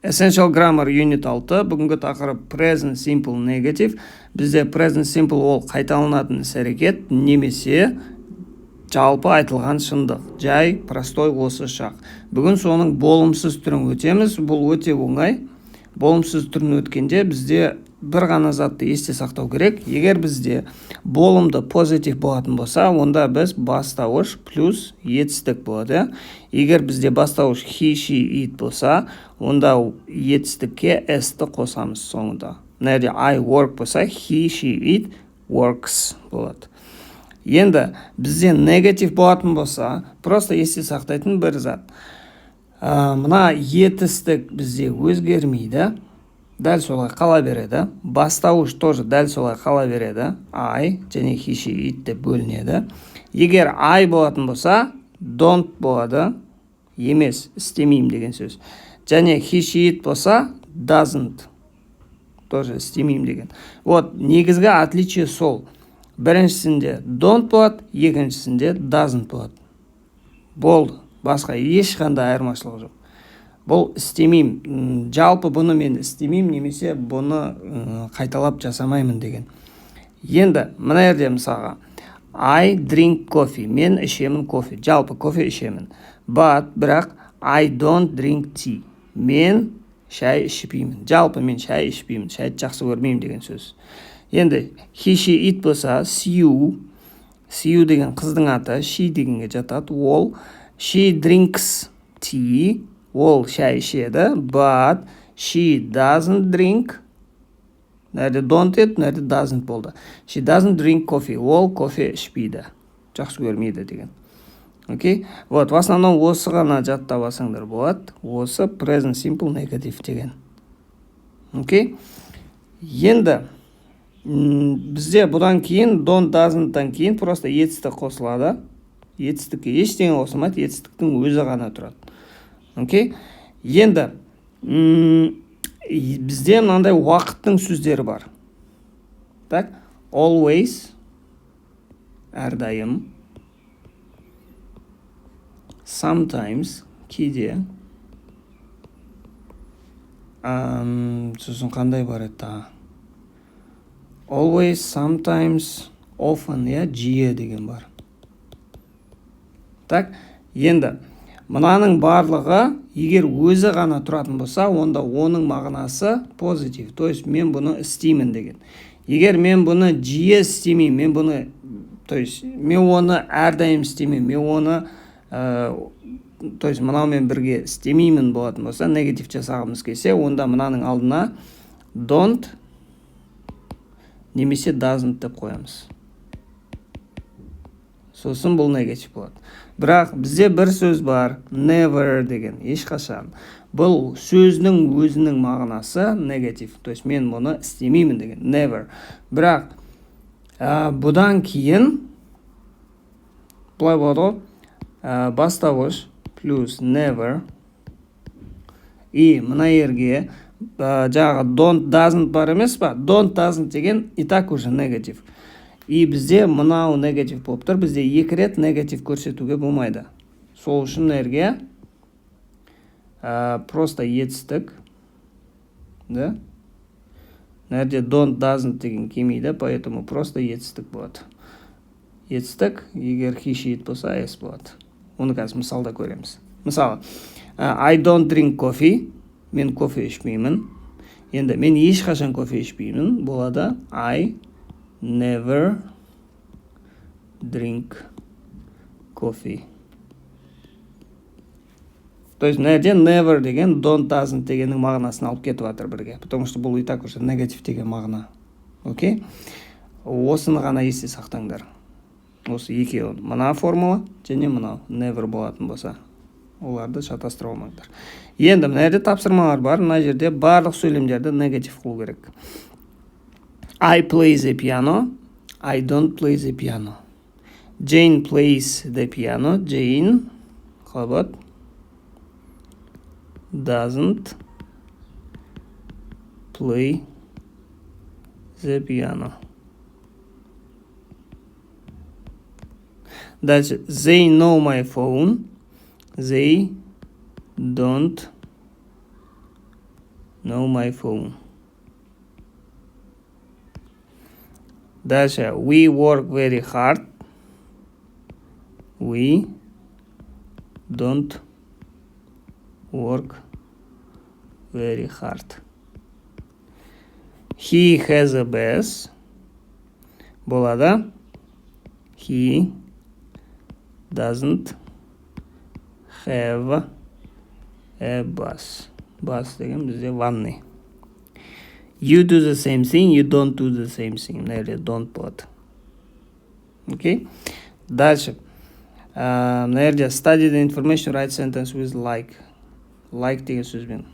Essential Grammar Unit 6. Бүгінгі тақырып Present Simple Negative. Бізде Present Simple ол қайталанатын іс-әрекет немесе жалпы айтылған шындық. Жай, простой осы шақ. Бүгін соның болымсыз түрін өтеміз. Бұл өте оңай. Болымсыз түрін өткенде бізде бір ғана затты есте сақтау керек. Егер бізде болымды позитив болатын болса, онда біз бастауыш плюс етістік болады. Егер бізде бастауыш he, she, it болса, онда етістікке s-ті қосамыз соңында. Нәрде I work болса, he, she, it works болады. Енді бізде негатив болатын болса, просто есте сақтайтын бір зат. Мына етістік бізде өзгермейді. Дәл солай қала береді. Бастауыш тоже дәл солай қала береді. I және he, she, it деп бөлінеді. Егер I болатын болса, don't болады. Емес, істемеймін деген сөз. Және he, she, it болса, doesn't. Тоже істемеймін деген. Вот, негізгі отличие сол. Біріншісінде don't болады, екіншісінде doesn't болады. Болды. Басқа ешқандай айырмашылық жоқ. Бұл істемеймін. Жалпы бұны мен істемеймін, немесе бұны қайталап жасамаймын деген. Енді, мына жерде мысалға I drink coffee. Мен ішемін кофе. Жалпы кофе ішемін. Бірақ I don't drink tea. Мен шай ішпеймін. Жалпы мен шай ішпеймін. Шайды жақсы көрмеймін деген сөз. Енді, he, she, it болса, Sue деген қыздың аты, she дегенге жатады. Ол she drinks tea. Ол шай ішеді, but she doesn't drink. Нәрде don't еді, нәрде doesn't болды. She doesn't drink coffee. Ол кофе ішпейді. Жақсы көрмейді деген. Окей? Вот, в основном осы ғана жаттап алсаңдар болады. Осы present simple negative деген. Окей? Енді бізде бұдан кейін don't doesn't-тан кейін просто етістік қосылады. Етістікке ештеңе қосылмайды, етістіктің өзі ғана тұрады. Окей? Енді бізде мынандай уақыттың сөздері бар. Так, always, әрдайым, sometimes, кейде, сосын қандай бар еді? Always, sometimes, often, жиі деген бар. Так, енді мынаның барлығы, егер өзі ғана тұратын болса, онда оның мағынасы позитив. То есть мен бұны істеймін деген. Егер мен бұны жиі істемеймін, мен бұны, то есть мен оны әрдайым істемеймін, мен оны, то есть мынаумен бірге істемеймін болатын болса, негатив жасағымыз келсе, онда мынаның алдына don't немесе doesn't деп қоямыз. Сосын бұл негатив болады. Бірақ бізде бір сөз бар, never деген, ешқашан. Бұл сөздің өзінің мағынасы негатив. То есть мен бұны істемеймін деген, never. Бірақ бұдан кейін бұлай болады, бастауыш плюс never. И мына жерге жаңағы don't doesn't бар емес па? Don't doesn't деген и так уже негатив. И бізде мынау негатив болып тұр. Бізде екі рет негатив көрсетуге болмайды. Сол үшін нәрге просто етістік. Да? Нәрде don't doesn't деген келмейді, поэтому просто етістік болады. Етістік, егер he, she, it болса, s болады. Оны қазір мысалда көреміз. Мысалы, I don't drink coffee. Мен кофе ішпеймін. Енді мен ешқашан кофе ішпеймін. Болады I never drink coffee. То есть нәрде never деген don't doesn't дегеннің мағынасын алып кетіп жатыр бірге. Потому что бұл и так уже негатив деген мағына. Окей? Осыны ғана есте сақтаңдар. Осы екеуі. Мына формула және мынау never болатын болса. Оларды шатастыра алмаңдар. Енді мына жерде тапсырмалар бар. Мына жерде барлық сөйлемдерді негатив қылу керек. I play the piano. I don't play the piano. Jane plays the piano. Jane қабат doesn't play the piano. Дальше. They know my phone. They don't No, my phone. Дальше. We work very hard. We don't work very hard. He has a bus. Болады. He doesn't have a bus. Bus деген бізде ванный. You do the same thing, you don't do the same thing. Неге don't болады. Окей? Дальше. Мына жерде study the information, write sentence with like. Like деген сөзбен.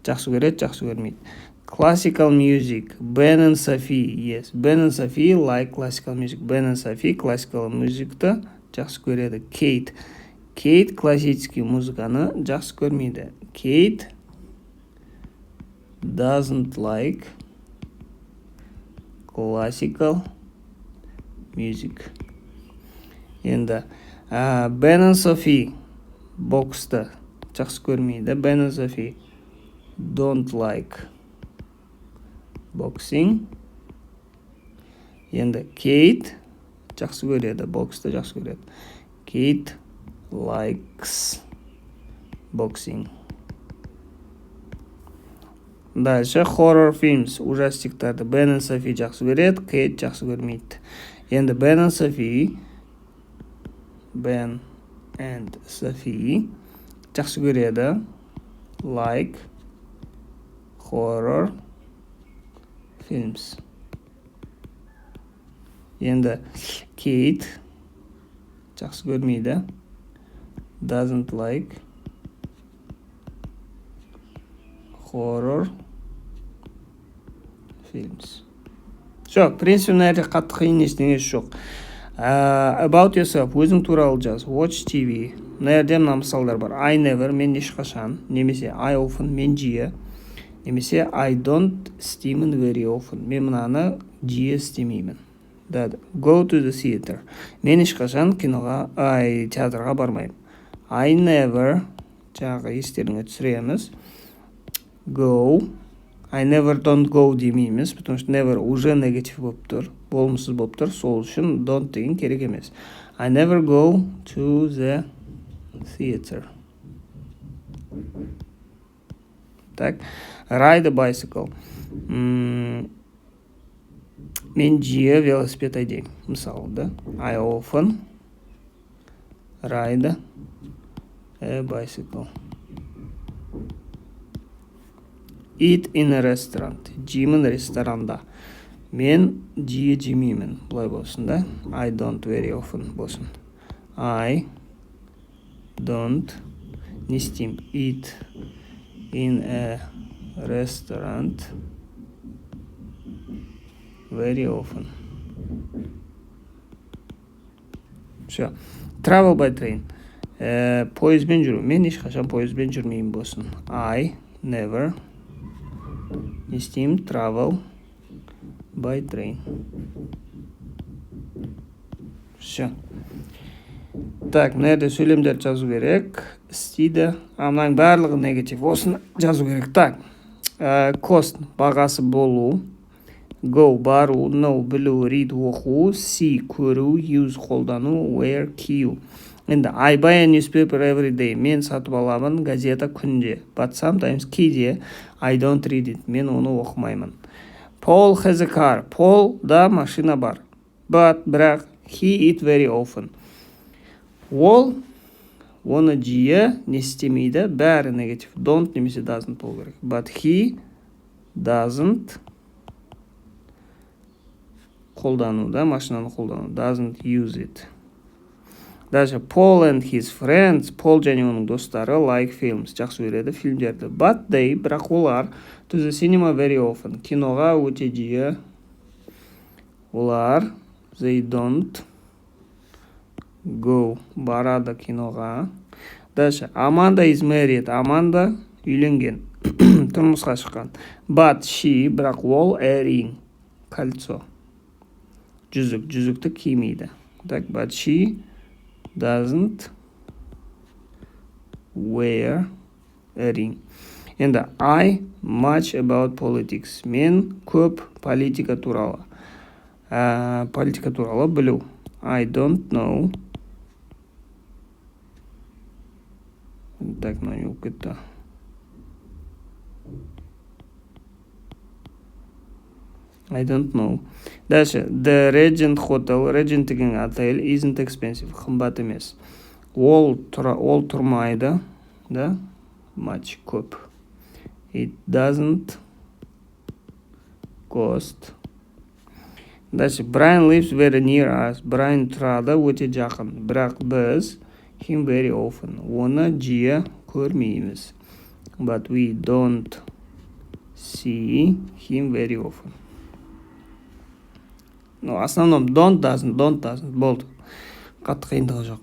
Жақсы көреді, жақсы көрмейді. Classical music. Ben and Sophie. Yes, Ben and Sophie like classical music. Ben and Sophie classical musicті жақсы көреді. Kate. Kate классический музыканы жақсы көрмейді. Kate doesn't like classical music. Енді Ben and Sophie боксты жақсы көрмейді. Ben and Sophie don't like boxing. Енді Kate жақсы көреді, боксты жақсы көреді. Kate likes boxing. Дальше horror films, ужастиктарды Ben and Sophie жақсы көреді, Kate жақсы көрмейді. Енді Ben and Sophie жақсы көреді, like horror films. Енді Kate жақсы көрмейді, doesn't like horror films. Жоқ, принципі мына жерде қатты қиын ештеңесі жоқ. About yourself, өзің туралы жаз. Watch TV. Мына жерде мына мысалдар бар. I never, мен ешқашан. Немесе I often, мен жиі. Немесе I don't істеймін very often. Мен мынаны жиі істемеймін. Go to the theater. Мен ешқашан театрға бармаймын. I never, жаңағы естеріңе түсіреміз. Go. I never don't go демейміз, потому что never уже негатив болып тұр, болымсыз болып тұр, сол үшін don't деген керек емес. I never go to the theater. Так, ride a bicycle. Мен жиі велосипед айдаймын, мысалы, да? I often ride a bicycle. Eat in a restaurant. Жеймін ресторанда. Мен жиі жемеймін. Бұлай болсын, да? I don't very often болсын. I don't не істеймін. Eat in a restaurant very often. Все. Travel by train. Пойызбен жүру. Мен ешқашан пойызбен жүрмеймін болсын. I never не істеймін. Travel by train. Все. Так, мына жерде сөйлемдерді жазу керек. Істейді. Мынаның барлығы негатив. Осыны жазу керек. Так. Cost бағасы болу. Go бару. Know білу. Read оқу. See көру. Use қолдану. Wear кию. Енді I buy a newspaper every day. Мен сатып аламын газета күнде. But sometimes кейде I don't read it. Мен оны оқымаймын. Paul has a car. Paul да машина бар. But бірақ he eat very often. Ол оны жиі не істемейді. Бәрі негатив. Don't немесе doesn't болу керек. But he doesn't қолдану да машинаны қолдану. Doesn't use it. Даже Paul and his friends, Paul және оның достары like films, жақсы көреді фильмдерді. But they, бірақ олар to the cinema very often, киноға өте жиі. Олар they don't go, барады киноға. Даже Amanda is married, Amanda үйленген, тұрмысқа шыққан. But she, бірақ ол a ring, кольцо, жүзікті кимейді. Так, but she doesn't wear a ring. Енді I much about politics. Мен көп политика туралы. Политика туралы білу. I don't know. Так, мынау yok кетті. I don't know. Дальше. The Regent Hotel. Regent деген отель isn't expensive. Қымбат емес. Ол тұрмайды. Да? Much көп. It doesn't cost. Дальше. Brian lives very near us. Brian тұрады өте жақын. Бірақ біз him very often. Оны жиі көрмейміз. But we don't see him very often. В основном don't doesn't болды. Қатты қиындығы жоқ.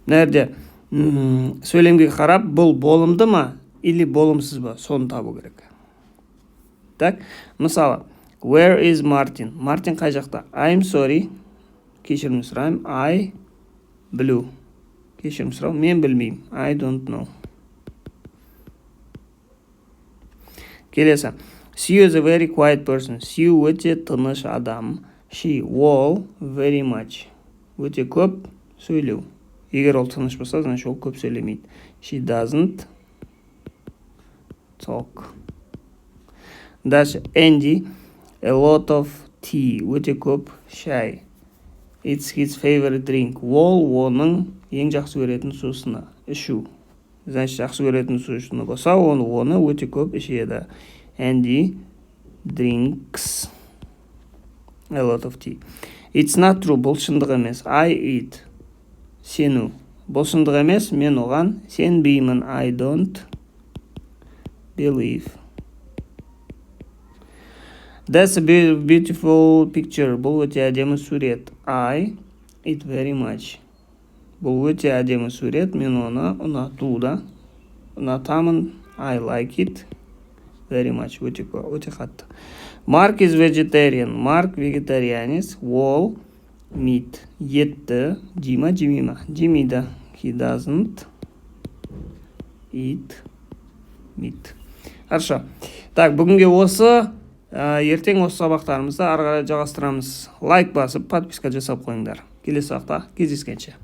Мына жерде сөйлемге қарап, бұл болымды ма или болымсыз ба, соны табу керек. Так, мысалы, where is Martin? Мартин қай жақта? I'm sorry. Кешірім сұраймын. I blue. Кешірім сұрау. Мен білмеймін. I don't know. Келесі. Sue is a very quiet person. Sue өте тыныш адам. She all very much. Өте көп сөйлеу. Егер ол тыныш болса, значит ол көп сөйлемейді. She doesn't talk. Дальше. Andy a lot of tea. Өте көп шай. It's his favorite drink. Ол оның ең жақсы көретін сусыны. Ішу. Значит, жақсы көретін сусыны болса, оны өте көп ішеді. Andy drinks a lot of tea. It's not true. Бұл шындық емес. I eat. Сену. Бұл шындық емес. Мен оған сенбеймін. I don't believe. That's a beautiful picture. Бұл өте әдемі сурет. I eat very much. Бұл өте әдемі сурет. Мен оны ұнатамын. I like it very much. Өте қатты. Mark is vegetarian. Mark вегетарианец. Ол meat. Етті жемейді. He doesn't eat meat. Хорошо. Так, бүгінге осы. Ертең осы сабақтарымызды ары қарай жалғастырамыз. Лайк басып, подписка жасап қойыңдар. Келесі сабақта кездескенше.